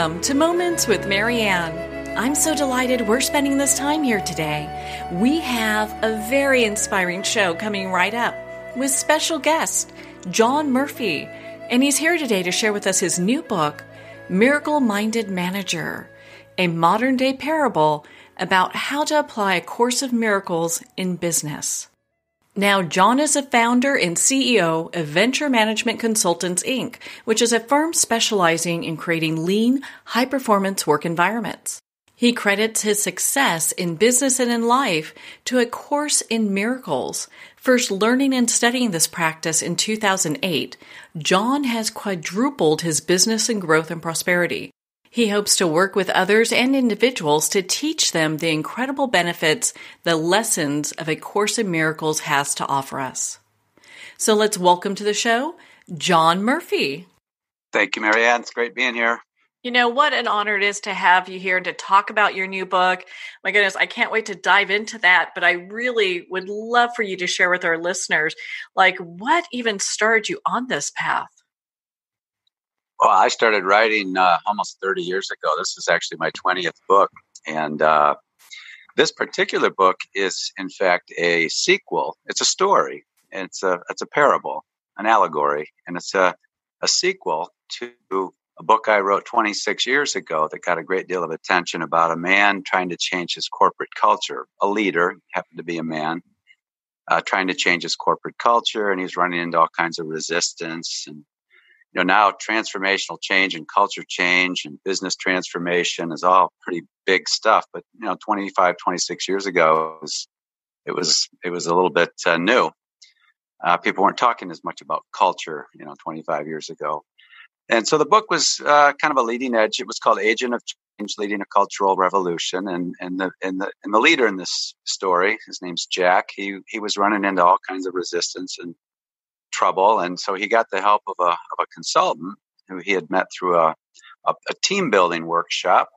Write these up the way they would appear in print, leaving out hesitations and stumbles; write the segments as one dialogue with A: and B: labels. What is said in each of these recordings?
A: Welcome to Moments with Marianne. I'm so delighted we're spending this time here today. We have a very inspiring show coming right up with special guest, John Murphy, and he's here today to share with us his new book, Miracle-Minded Manager, a modern-day parable about how to apply A Course of Miracles in business. Now, John is a founder and CEO of Venture Management Consultants, Inc., which is a firm specializing in creating lean, high-performance work environments. He credits his success in business and in life to A Course in Miracles. First learning and studying this practice in 2008, John has quadrupled his business and growth and prosperity. He hopes to work with others and individuals to teach them the incredible benefits the lessons of A Course in Miracles has to offer us. So let's welcome to the show, John Murphy.
B: Thank you, Marianne. It's great being here.
A: You know, what an honor it is to have you here and to talk about your new book. My goodness, I can't wait to dive into that, but I really would love for you to share with our listeners, what even started you on this path?
B: Well, I started writing almost 30 years ago. This is actually my 20th book. And this particular book is, in fact, a sequel. It's a story. It's a parable, an allegory. And it's a sequel to a book I wrote 26 years ago that got a great deal of attention about a man trying to change his corporate culture. A leader, happened to be a man, trying to change his corporate culture. And he's running into all kinds of resistance. And now transformational change and culture change and business transformation is all pretty big stuff. But, 25, 26 years ago, it was a little bit new. People weren't talking as much about culture, 25 years ago. And so the book was kind of a leading edge. It was called Agent of Change, Leading a Cultural Revolution. And the leader in this story, his name's Jack, he was running into all kinds of resistance and trouble, and so he got the help of a consultant who he had met through a team building workshop,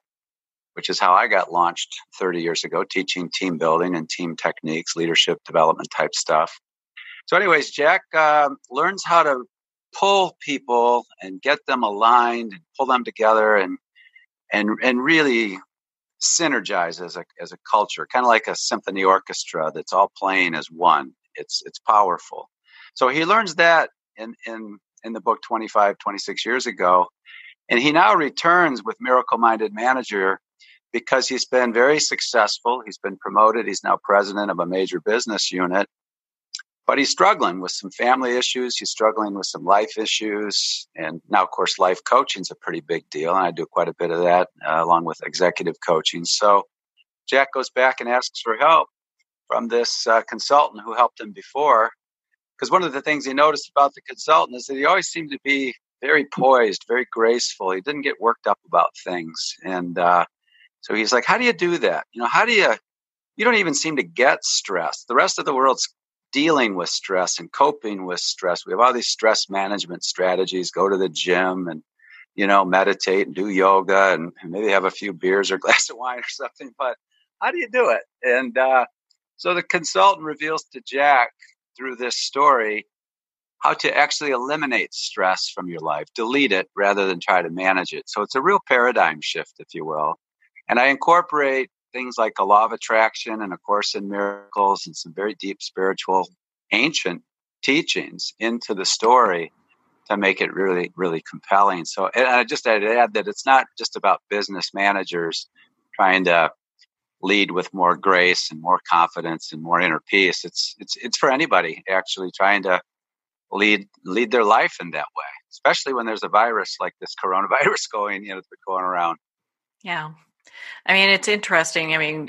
B: which is how I got launched 30 years ago, teaching team building and team techniques, leadership development type stuff. So anyways, Jack learns how to pull people and get them aligned and pull them together and really synergize as a culture, kind of like a symphony orchestra that's all playing as one. It's powerful. So he learns that in the book 25, 26 years ago. And he now returns with Miracle-Minded Manager because he's been very successful. He's been promoted. He's now president of a major business unit. But he's struggling with some family issues. He's struggling with some life issues. And now, of course, life coaching is a pretty big deal. And I do quite a bit of that along with executive coaching. So Jack goes back and asks for help from this consultant who helped him before. Because one of the things he noticed about the consultant is that he always seemed to be very poised, very graceful. He didn't get worked up about things. And so he's like, how do you do that? You don't even seem to get stressed. The rest of the world's dealing with stress and coping with stress. We have all these stress management strategies, go to the gym and, meditate and do yoga and maybe have a few beers or a glass of wine or something. But how do you do it? And so the consultant reveals to Jack through this story how to actually eliminate stress from your life, delete it rather than try to manage it. So it's a real paradigm shift, if you will. And I incorporate things like a law of attraction and A Course in Miracles and some very deep spiritual ancient teachings into the story to make it really, really compelling. So, and I'd add that it's not just about business managers trying to lead with more grace and more confidence and more inner peace. It's for anybody actually trying to lead their life in that way, especially when there's a virus like this coronavirus going around.
A: Yeah. I mean, it's interesting. I mean,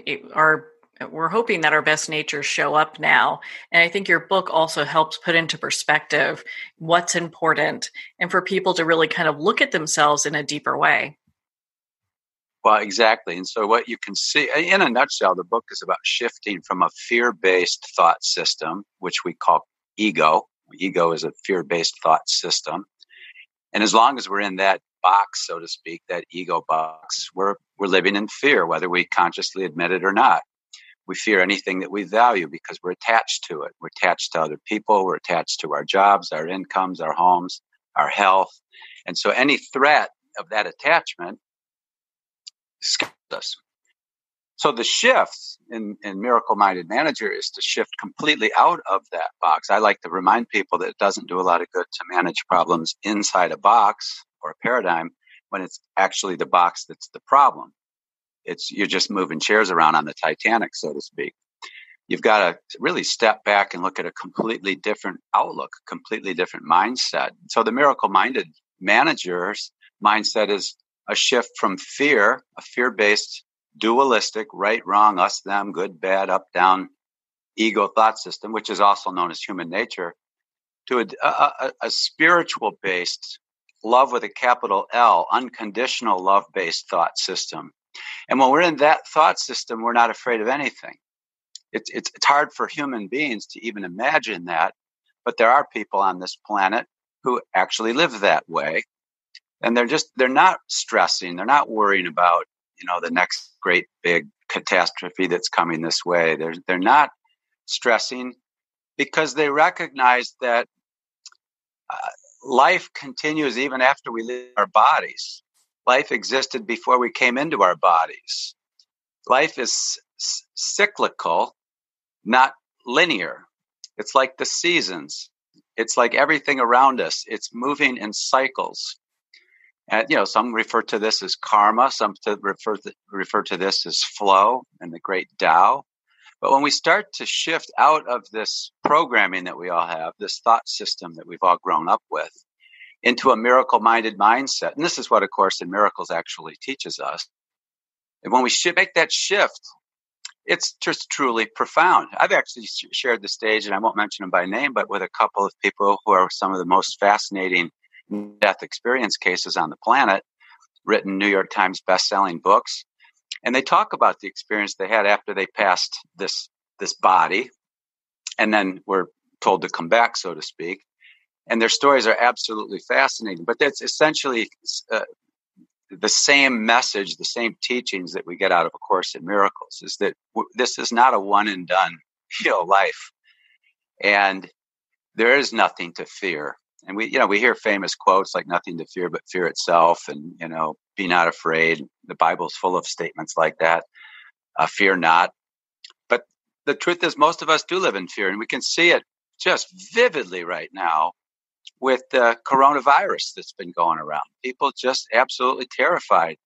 A: we're hoping that our best natures show up now. And I think your book also helps put into perspective what's important and for people to really kind of look at themselves in a deeper way.
B: Well, exactly. And so what you can see, in a nutshell, the book is about shifting from a fear-based thought system, which we call ego. Ego is a fear-based thought system. And as long as we're in that box, so to speak, that ego box, we're living in fear, whether we consciously admit it or not. We fear anything that we value because we're attached to it. We're attached to other people. We're attached to our jobs, our incomes, our homes, our health. And so any threat of that attachment scares us. So the shift in Miracle Minded Manager is to shift completely out of that box. I like to remind people that it doesn't do a lot of good to manage problems inside a box or a paradigm when it's actually the box that's the problem. You're just moving chairs around on the Titanic, so to speak. You've got to really step back and look at a completely different outlook, completely different mindset. So the Miracle Minded Manager's mindset is a shift from fear, a fear-based, dualistic, right, wrong, us, them, good, bad, up, down, ego thought system, which is also known as human nature, to a spiritual-based, love with a capital L, unconditional love-based thought system. And when we're in that thought system, we're not afraid of anything. It's hard for human beings to even imagine that, but there are people on this planet who actually live that way. And they're not stressing. They're not worrying about, the next great big catastrophe that's coming this way. They're not stressing because they recognize that life continues even after we leave our bodies. Life existed before we came into our bodies. Life is cyclical, not linear. It's like the seasons. It's like everything around us. It's moving in cycles. And, some refer to this as karma. Some refer to this as flow and the great Tao. But when we start to shift out of this programming that we all have, this thought system that we've all grown up with, into a miracle-minded mindset, and this is what A Course in Miracles actually teaches us. And when we make that shift, it's just truly profound. I've actually shared the stage, and I won't mention them by name, but with a couple of people who are some of the most fascinating death experience cases on the planet, written New York Times best-selling books. And they talk about the experience they had after they passed this body and then were told to come back, so to speak. And their stories are absolutely fascinating. But that's essentially the same message, the same teachings that we get out of A Course in Miracles, is that this is not a one and done, life. And there is nothing to fear. And we hear famous quotes like nothing to fear but fear itself, and, be not afraid. The Bible's full of statements like that. Fear not. But the truth is most of us do live in fear, and we can see it just vividly right now with the coronavirus that's been going around. People just absolutely terrified.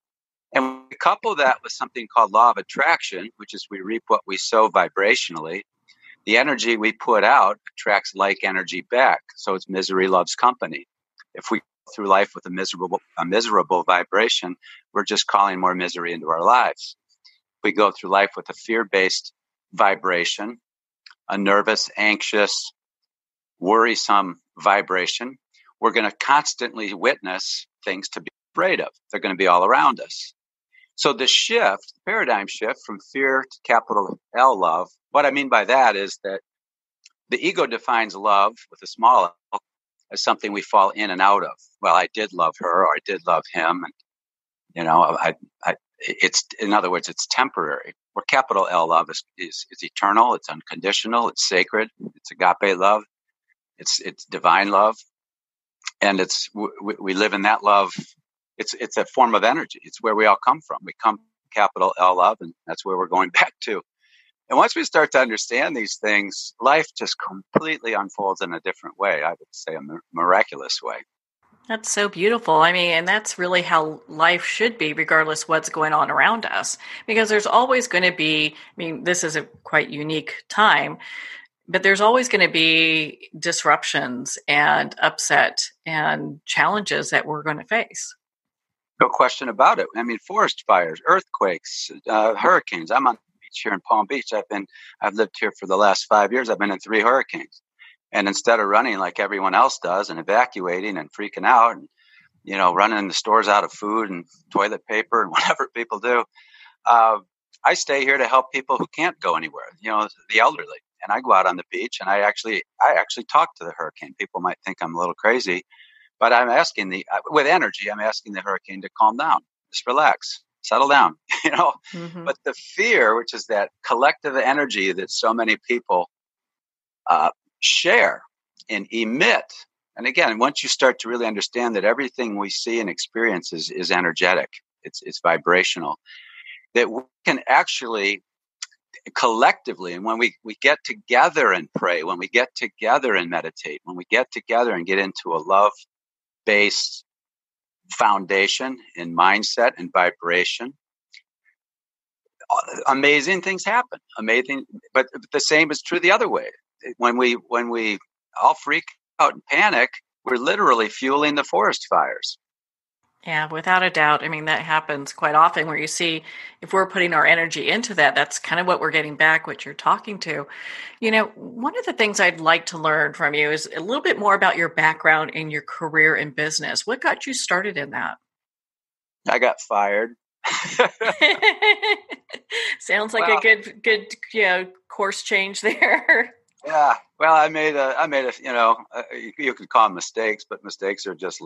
B: And we couple that with something called law of attraction, which is we reap what we sow vibrationally. The energy we put out attracts like energy back. So it's misery loves company. If we go through life with a miserable vibration, we're just calling more misery into our lives. If we go through life with a fear-based vibration, a nervous, anxious, worrisome vibration, we're going to constantly witness things to be afraid of. They're going to be all around us. So the shift, paradigm shift from fear to capital L love, what I mean by that is that the ego defines love with a small L as something we fall in and out of. Well, I did love her, or I did love him, and it's, in other words, it's temporary. Where capital L love is eternal, it's unconditional, it's sacred, it's agape love, it's divine love, and we live in that love. It's a form of energy. It's where we all come from. We come from capital L love, and that's where we're going back to. And once we start to understand these things, life just completely unfolds in a different way. I would say a miraculous way.
A: That's so beautiful. I mean, and that's really how life should be, regardless what's going on around us. Because there's always going to be, this is a quite unique time, but there's always going to be disruptions and upset and challenges that we're going to face.
B: No question about it. Forest fires, earthquakes, hurricanes. I'm on the beach here in Palm Beach. I've lived here for the last 5 years. I've been in 3 hurricanes. And instead of running like everyone else does and evacuating and freaking out and, running the stores out of food and toilet paper and whatever people do, I stay here to help people who can't go anywhere, the elderly. And I go out on the beach and I actually talk to the hurricane. People might think I'm a little crazy, but I'm asking with energy, I'm asking the hurricane to calm down, just relax, settle down,
A: Mm-hmm.
B: But the fear, which is that collective energy that so many people share and emit. And again, once you start to really understand that everything we see and experience is energetic, It's vibrational. That we can actually collectively, and when we get together and pray, when we get together and meditate, when we get together and get into a love-based foundation in mindset and vibration, amazing things happen. Amazing, but the same is true the other way. When we all freak out and panic, we're literally fueling the forest fires.
A: Yeah, without a doubt. I mean, that happens quite often where you see if we're putting our energy into that, that's kind of what we're getting back, what you're talking to. One of the things I'd like to learn from you is a little bit more about your background in your career in business. What got you started in that?
B: I got fired.
A: Sounds like a good course change there.
B: Yeah. Well, I made a, you could call them mistakes, but mistakes are just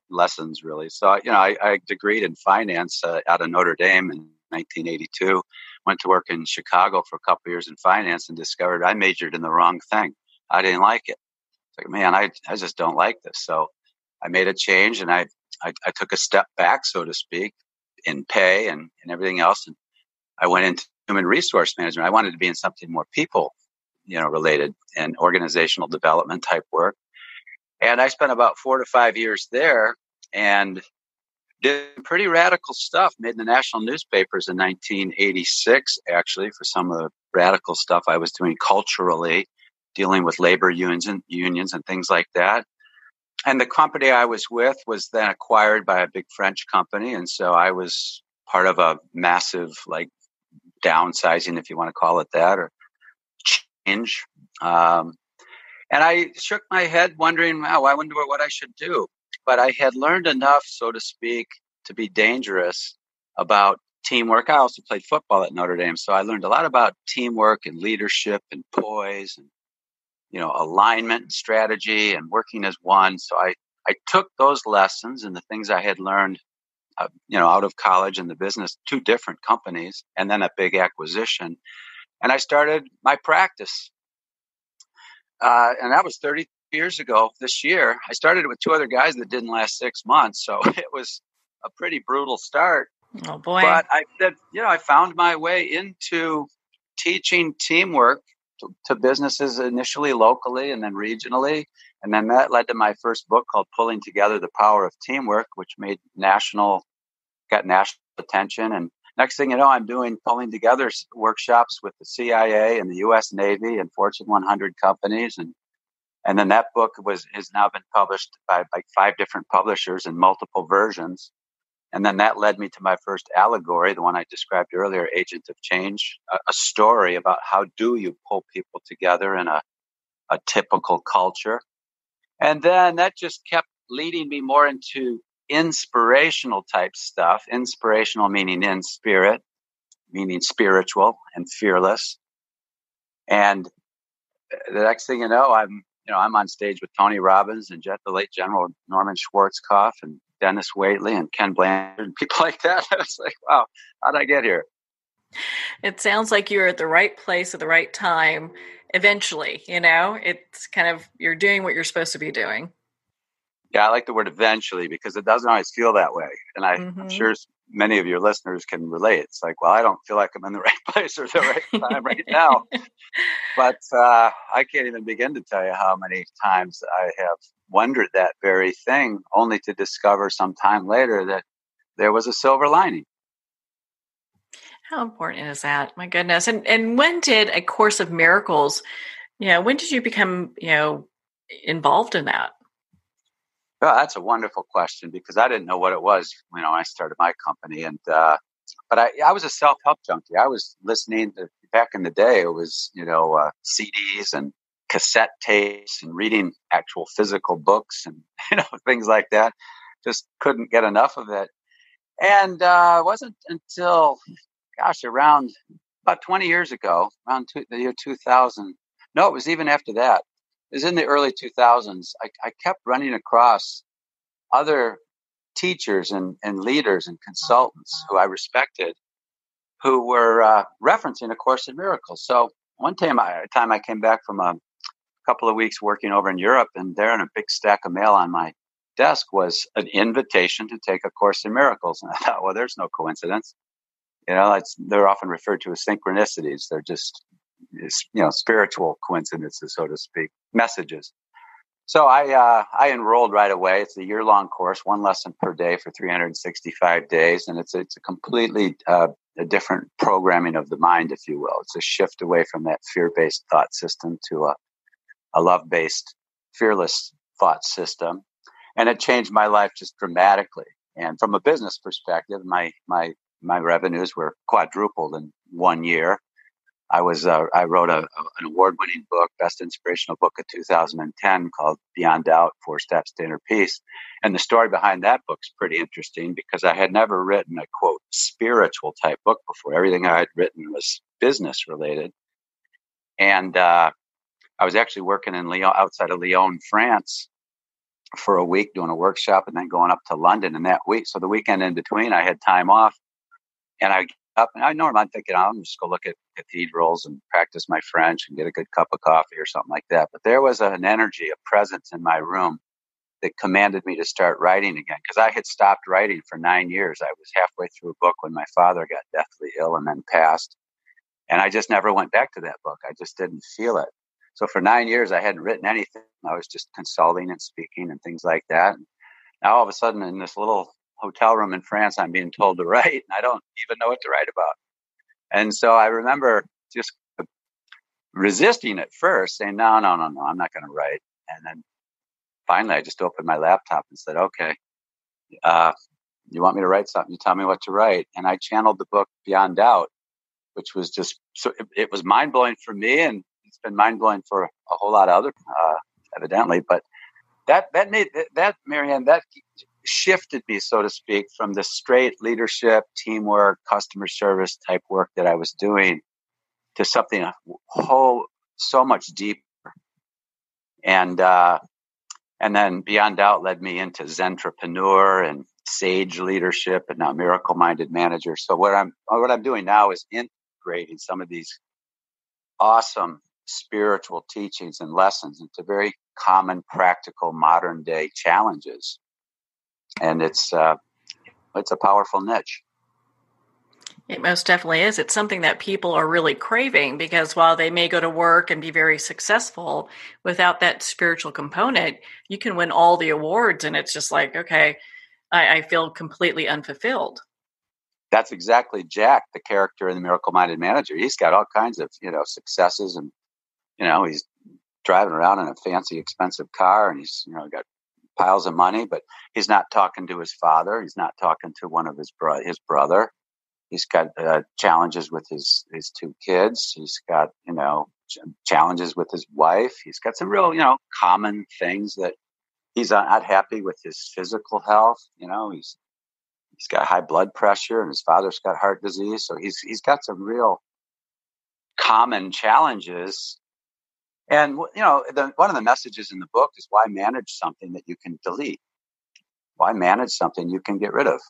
B: lessons, really. So, I degreed in finance out of Notre Dame in 1982. Went to work in Chicago for a couple of years in finance and discovered I majored in the wrong thing. I didn't like it. It's like, man, I just don't like this. So I made a change, and I took a step back, so to speak, in pay and everything else. And I went into human resource management. I wanted to be in something more people related and organizational development type work. And I spent about 4 to 5 years there and did pretty radical stuff, made the national newspapers in 1986, actually, for some of the radical stuff I was doing culturally, dealing with labor unions and things like that. And the company I was with was then acquired by a big French company. And so I was part of a massive, downsizing, if you want to call it that, or change. And I shook my head wondering, wow, I wonder what I should do. But I had learned enough, so to speak, to be dangerous about teamwork. I also played football at Notre Dame. So I learned a lot about teamwork and leadership and poise and, alignment and strategy and working as one. So I took those lessons and the things I had learned, out of college and the business, 2 different companies, and then a big acquisition. And I started my practice. And that was 30 years ago this year. I started it with 2 other guys that didn't last 6 months. So it was a pretty brutal start.
A: Oh, boy.
B: But I found my way into teaching teamwork to businesses initially locally and then regionally. And then that led to my first book called Pulling Together: The Power of Teamwork, which got national attention. And next thing you know, I'm doing pulling together workshops with the CIA and the U.S. Navy and Fortune 100 companies. And then that book has now been published by 5 different publishers in multiple versions. And then that led me to my first allegory, the one I described earlier, Agent of Change, a story about how do you pull people together in a typical culture. And then that just kept leading me more into inspirational type stuff. Inspirational meaning in spirit, meaning spiritual and fearless. And the next thing you know, I'm on stage with Tony Robbins and the late General Norman Schwarzkopf and Dennis Waitley and Ken Blanchard and people like that. I was like, wow, how did I get here?
A: It sounds like you're at the right place at the right time. Eventually, it's kind of, you're doing what you're supposed to be doing.
B: Yeah, I like the word eventually because it doesn't always feel that way. And I'm sure many of your listeners can relate. It's like, well, I don't feel like I'm in the right place or the right time right now. But I can't even begin to tell you how many times I have wondered that very thing, only to discover some time later that there was a silver lining.
A: How important is that? My goodness. And when did A Course of Miracles, when did you become, involved in that?
B: Well, that's a wonderful question because I didn't know what it was, when I started my company. And but I was a self-help junkie. I was listening to, back in the day, it was, CDs and cassette tapes and reading actual physical books and, things like that. Just couldn't get enough of it. And it wasn't until, around about 20 years ago, the year 2000. No, it was even after that. It was in the early 2000s. I kept running across other teachers and leaders and consultants who I respected who were referencing A Course in Miracles. So one time I came back from a couple of weeks working over in Europe, and there in a big stack of mail on my desk was an invitation to take a Course in Miracles. And I thought, well, there's no coincidence. They're often referred to as synchronicities. They're just, spiritual coincidences, so to speak, messages. So I enrolled right away. It's a year-long course, one lesson per day for 365 days, and it's a completely a different programming of the mind, if you will. It's a shift away from that fear-based thought system to a love-based, fearless thought system, and it changed my life just dramatically. And from a business perspective, my revenues were quadrupled in 1 year. I wrote an award-winning book, best inspirational book of 2010 called Beyond Doubt, 4 Steps to Inner Peace. And the story behind that book's pretty interesting because I had never written a, quote, spiritual type book before. Everything I had written was business related. And I was actually working in Lyon, outside of Lyon, France for a week doing a workshop and then going up to London in that week. So the weekend in between, I had time off. And I get up, and I'm thinking, I'll just go look at cathedrals and practice my French and get a good cup of coffee or something like that. But there was an energy, a presence in my room that commanded me to start writing again, because I had stopped writing for 9 years. I was halfway through a book when my father got deathly ill and then passed. And I just never went back to that book. I just didn't feel it. So for 9 years, I hadn't written anything. I was just consulting and speaking and things like that. And now all of a sudden in this little hotel room in France, I'm being told to write, and I don't even know what to write about. And so I remember just resisting at first, saying, no, I'm not going to write. And then finally, I just opened my laptop and said, okay, you want me to write something? You tell me what to write. And I channeled the book Beyond Doubt, which was just, so it was mind-blowing for me, and it's been mind-blowing for a whole lot of other, evidently. But that Marianne, that shifted me, so to speak, from the straight leadership, teamwork, customer service type work that I was doing to something so much deeper. And then Beyond Doubt led me into Zentrepreneur and Sage Leadership, and now Miracle Minded Manager. So what I'm doing now is integrating some of these awesome spiritual teachings and lessons into very common, practical, modern day challenges. And it's a powerful niche.
A: It most definitely is. It's something that people are really craving, because while they may go to work and be very successful, without that spiritual component, you can win all the awards and it's just like, okay, I feel completely unfulfilled.
B: That's exactly Jack, the character in the Miracle Minded Manager. He's got all kinds of, successes, and, he's driving around in a fancy, expensive car, and he's, got piles of money, but he's not talking to his father. He's not talking to one of his brother. He's got challenges with his 2 kids. He's got, challenges with his wife. He's got some real, common things that he's not happy with his physical health. He's got high blood pressure, and his father's got heart disease. So he's got some real common challenges. And, one of the messages in the book is, why manage something that you can delete? Why manage something you can get rid of?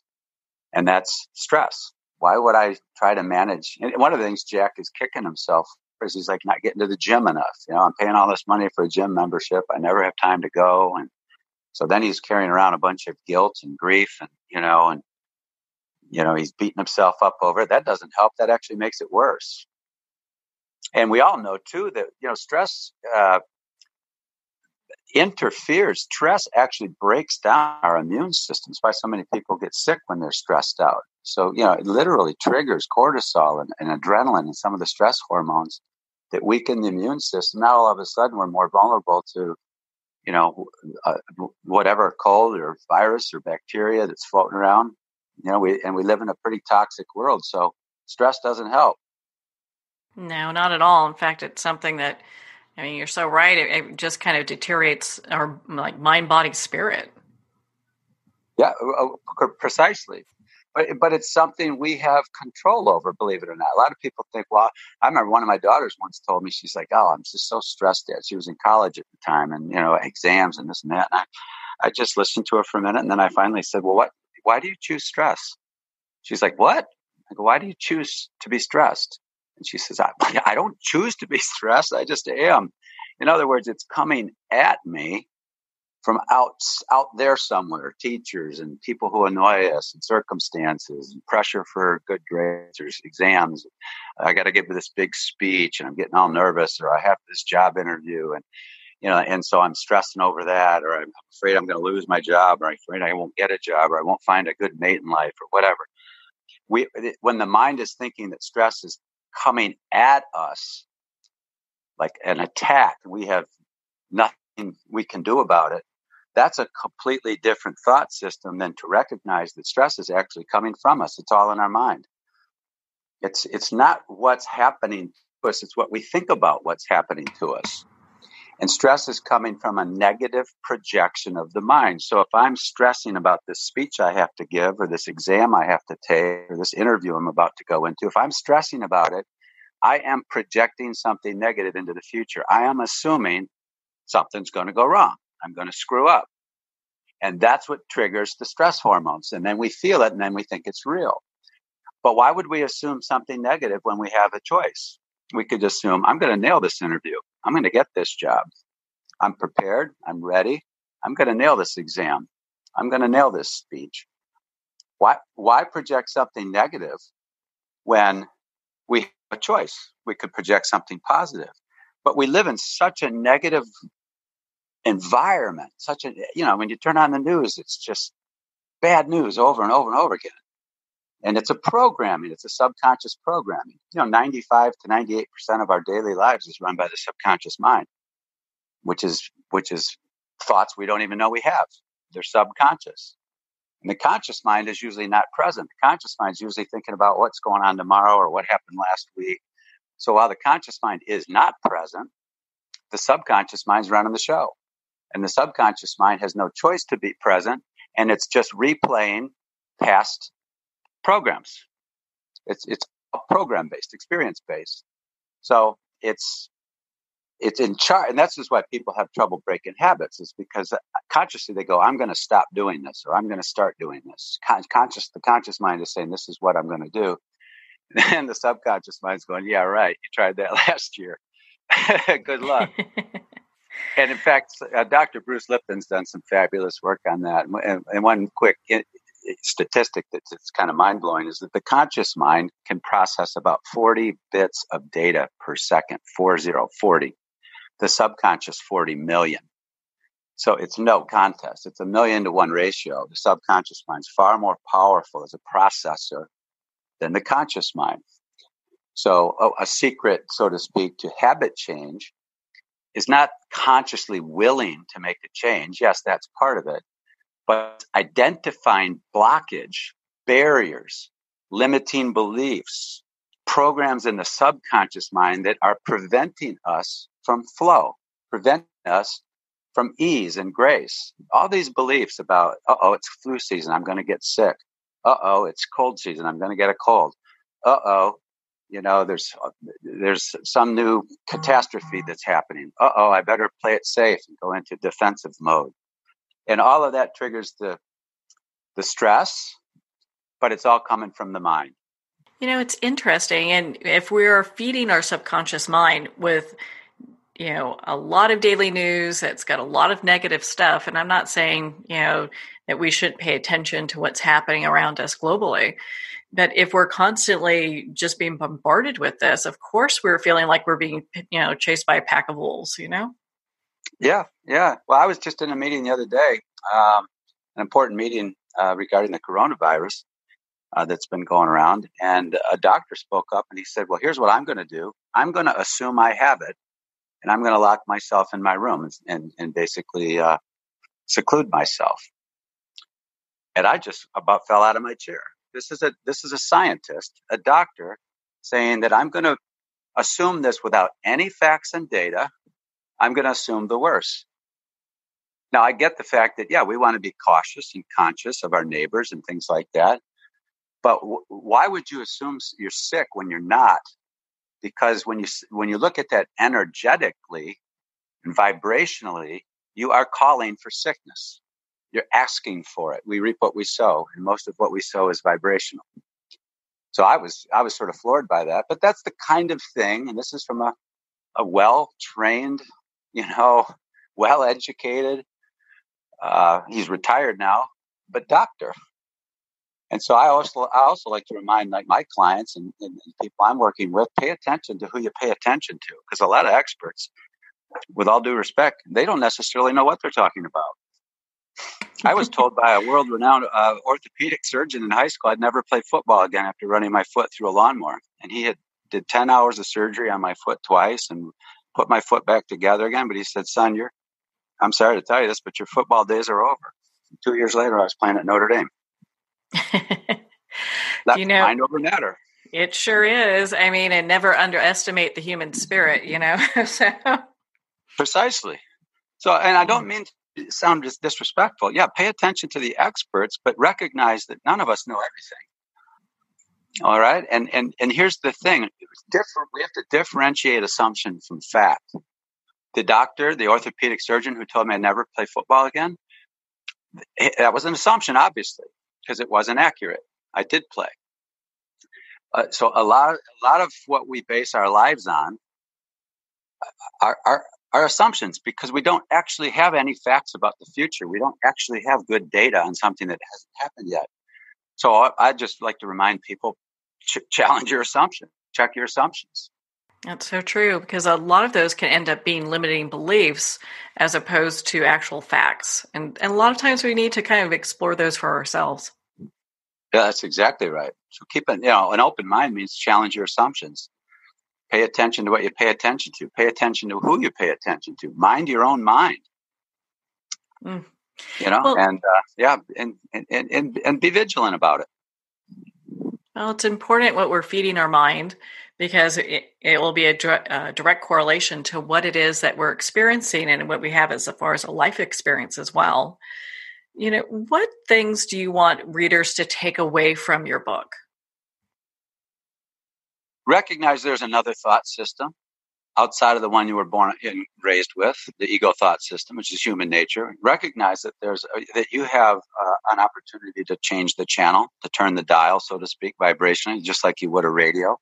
B: And that's stress. Why would I try to manage? And one of the things Jack is kicking himself is he's like not getting to the gym enough. I'm paying all this money for a gym membership. I never have time to go. And so then he's carrying around a bunch of guilt and grief, and, he's beating himself up over it. That doesn't help. That actually makes it worse. And we all know too that, stress, interferes. Stress actually breaks down our immune system. That's why so many people get sick when they're stressed out. So, it literally triggers cortisol and adrenaline and some of the stress hormones that weaken the immune system. Now, all of a sudden, we're more vulnerable to, whatever cold or virus or bacteria that's floating around. We live in a pretty toxic world. So stress doesn't help.
A: No, not at all. In fact, it's something that, you're so right. It just kind of deteriorates our mind, body, spirit.
B: Yeah, precisely. But it's something we have control over, believe it or not. A lot of people think, well, I remember one of my daughters once told me, she's like, oh, I'm just so stressed out. She was in college at the time, and, exams and this and that. And I just listened to her for a minute, and then I finally said, well, why do you choose stress? She's like, what? I go, why do you choose to be stressed? And she says, I don't choose to be stressed. I just am. In other words, it's coming at me. out there somewhere, teachers and people who annoy us and circumstances and pressure for good grades or exams. I got to give this big speech and I'm getting all nervous, or I have this job interview and, and so I'm stressing over that, or I'm afraid I'm going to lose my job, or I'm afraid I won't get a job, or I won't find a good mate in life, or whatever. When the mind is thinking that stress is coming at us like an attack, we have nothing we can do about it. That's a completely different thought system than to recognize that stress is actually coming from us. It's all in our mind. It's not what's happening to us. It's what we think about what's happening to us. And stress is coming from a negative projection of the mind. So if I'm stressing about this speech I have to give, or this exam I have to take, or this interview I'm about to go into, if I'm stressing about it, I am projecting something negative into the future. I am assuming something's going to go wrong. I'm going to screw up. And that's what triggers the stress hormones. And then we feel it and then we think it's real. But why would we assume something negative when we have a choice? We could assume, I'm going to nail this interview. I'm going to get this job. I'm prepared. I'm ready. I'm going to nail this exam. I'm going to nail this speech. Why project something negative when we have a choice? We could project something positive. But we live in such a negative environment, when you turn on the news, it's just bad news over and over and over again. And it's a subconscious programming. 95 to 98% of our daily lives is run by the subconscious mind, which is thoughts we don't even know we have. They're subconscious. And the conscious mind is usually not present. The conscious mind is usually thinking about what's going on tomorrow or what happened last week. So while the conscious mind is not present, the subconscious mind's running the show. And the subconscious mind has no choice to be present, and it's just replaying past programs. It's program-based, experience-based. So it's in charge, and that's just why people have trouble breaking habits, is because consciously they go, I'm going to stop doing this, or I'm going to start doing this. The conscious mind is saying, this is what I'm going to do. And the subconscious mind's going, yeah, right, you tried that last year. Good luck. And in fact, Dr. Bruce Lipton's done some fabulous work on that. And one quick statistic that's kind of mind-blowing is that the conscious mind can process about 40 bits of data per second, 40. The subconscious, 40 million. So it's no contest. It's 1,000,000 to 1 ratio. The subconscious mind's far more powerful as a processor than the conscious mind. So a secret, so to speak, to habit change is not consciously willing to make a change. Yes, that's part of it. But identifying blockage, barriers, limiting beliefs, programs in the subconscious mind that are preventing us from flow, preventing us from ease and grace. All these beliefs about, it's flu season, I'm going to get sick. It's cold season, I'm going to get a cold. There's some new catastrophe that's happening. I better play it safe and go into defensive mode. And all of that triggers the stress, but it's all coming from the mind.
A: It's interesting. And if we're feeding our subconscious mind with, a lot of daily news that's got a lot of negative stuff, and I'm not saying, that we shouldn't pay attention to what's happening around us globally. But if we're constantly just being bombarded with this, of course we're feeling like we're being, chased by a pack of wolves,
B: Yeah. Well, I was just in a meeting the other day, an important meeting regarding the coronavirus that's been going around. And a doctor spoke up and he said, well, here's what I'm going to do. I'm going to assume I have it, and I'm going to lock myself in my room and basically seclude myself. And I just about fell out of my chair. This is a scientist, a doctor, saying that I'm going to assume this without any facts and data. I'm going to assume the worst. Now, I get the fact that, we want to be cautious and conscious of our neighbors and things like that. But why would you assume you're sick when you're not? Because when you look at that energetically and vibrationally, you are calling for sickness. You're asking for it. We reap what we sow, and most of what we sow is vibrational. So I was sort of floored by that. But that's the kind of thing, and this is from a well-trained, well-educated, He's retired now, but doctor. And so I also like to remind like my clients and people I'm working with, pay attention to who you pay attention to, because a lot of experts, with all due respect, they don't necessarily know what they're talking about. I was told by a world-renowned orthopedic surgeon in high school I'd never play football again after running my foot through a lawnmower. And he did 10 hours of surgery on my foot twice and put my foot back together again. But he said, son, I'm sorry to tell you this, but your football days are over. 2 years later, I was playing at Notre Dame. That's mind over matter.
A: It sure is. I mean, and never underestimate the human spirit, So.
B: Precisely. So, and I don't mean to sound disrespectful. Yeah, pay attention to the experts, but recognize that none of us know everything. All right? And here's the thing. We have to differentiate assumption from fact. The doctor, the orthopedic surgeon who told me I'd never play football again, that was an assumption, obviously, because it wasn't accurate. I did play. So a lot of what we base our lives on are assumptions, because we don't actually have any facts about the future. We don't actually have good data on something that hasn't happened yet. So I just like to remind people, challenge your assumption, check your assumptions.
A: That's so true, because a lot of those can end up being limiting beliefs as opposed to actual facts. And a lot of times we need to kind of explore those for ourselves.
B: Yeah, that's exactly right. So keep an open mind means challenge your assumptions. Pay attention to what you pay attention to. Pay attention to who you pay attention to. Mind your own mind. And be vigilant about it.
A: Well, it's important what we're feeding our mind, because it will be a direct correlation to what it is that we're experiencing and what we have as far as a life experience as well. What things do you want readers to take away from your book?
B: Recognize there's another thought system outside of the one you were born and raised with, the ego thought system, which is human nature. Recognize that that you have an opportunity to change the channel, to turn the dial, so to speak, vibrationally, just like you would a radio.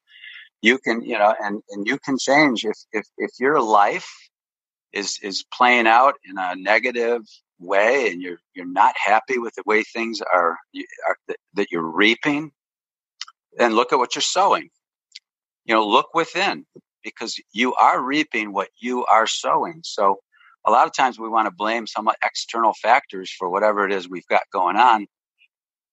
B: You can, and you can change if your life is playing out in a negative way, and you're not happy with the way things are that you're reaping, then look at what you're sowing. Look within, because you are reaping what you are sowing. So a lot of times we want to blame some external factors for whatever it is we've got going on,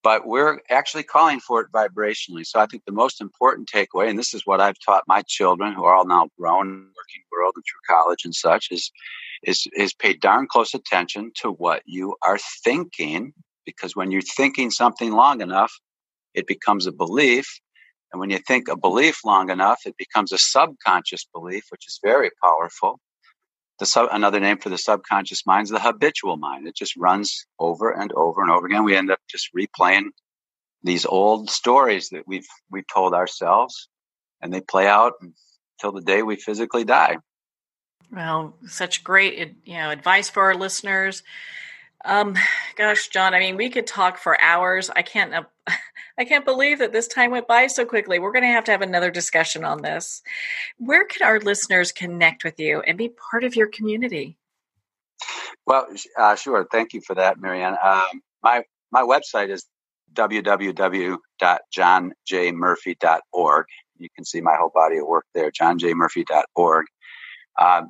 B: but we're actually calling for it vibrationally. So I think the most important takeaway, and this is what I've taught my children who are all now grown in the working world and through college and such, is pay darn close attention to what you are thinking, because when you're thinking something long enough, it becomes a belief. And when you think a belief long enough, it becomes a subconscious belief, which is very powerful. Another name for the subconscious mind is the habitual mind. It just runs over and over and over again. We end up just replaying these old stories that we've told ourselves, and they play out until the day we physically die.
A: Well, such great, advice for our listeners. Gosh, John, I mean, we could talk for hours. I can't believe that this time went by so quickly. We're going to have another discussion on this. Where can our listeners connect with you and be part of your community?
B: Well, sure. Thank you for that, Marianne. My website is www.johnjmurphy.org. You can see my whole body of work there, johnjmurphy.org.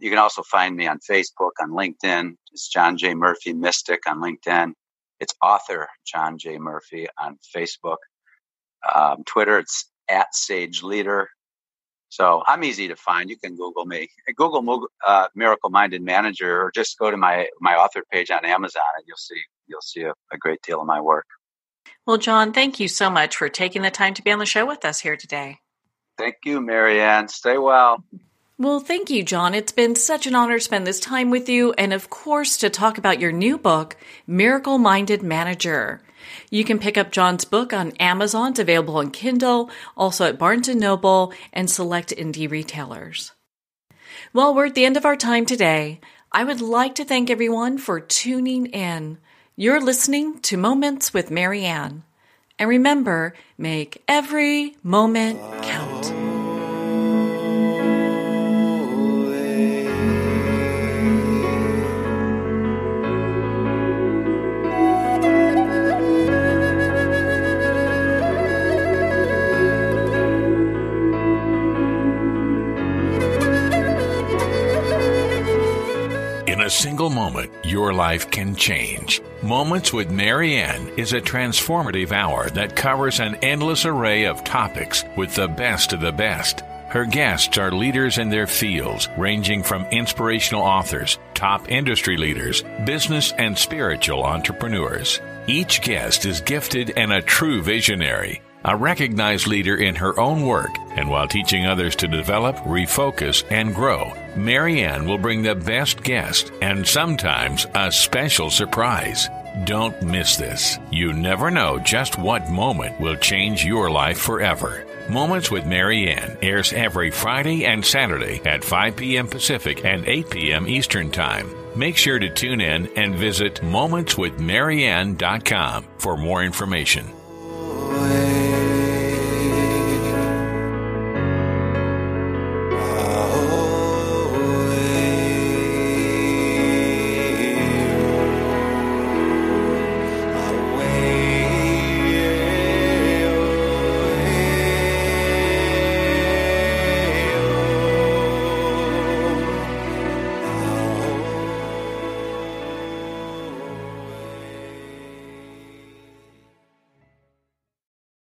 B: You can also find me on Facebook, on LinkedIn. It's John J. Murphy Mystic on LinkedIn. It's author John J. Murphy on Facebook. Twitter, it's @SageLeader. So I'm easy to find. You can Google me. Google Miracle Minded Manager, or just go to my author page on Amazon, and you'll see a great deal of my work.
A: Well, John, thank you so much for taking the time to be on the show with us here today.
B: Thank you, Marianne. Stay well.
A: Well, thank you, John. It's been such an honor to spend this time with you, and of course, to talk about your new book, Miracle Minded Manager. You can pick up John's book on Amazon. It's available on Kindle, also at Barnes & Noble and select indie retailers. Well, we're at the end of our time today. I would like to thank everyone for tuning in. You're listening to Moments with Marianne. And remember, make every moment count.
C: single moment, your life can change. Moments with Marianne is a transformative hour that covers an endless array of topics with the best of the best. Her guests are leaders in their fields, ranging from inspirational authors, top industry leaders, business and spiritual entrepreneurs. Each guest is gifted and a true visionary, a recognized leader in her own work, and while teaching others to develop, refocus, and grow, Marianne will bring the best guest and sometimes a special surprise. Don't miss this. You never know just what moment will change your life forever. Moments with Marianne airs every Friday and Saturday at 5 p.m. Pacific and 8 p.m. Eastern Time. Make sure to tune in and visit momentswithmarianne.com for more information.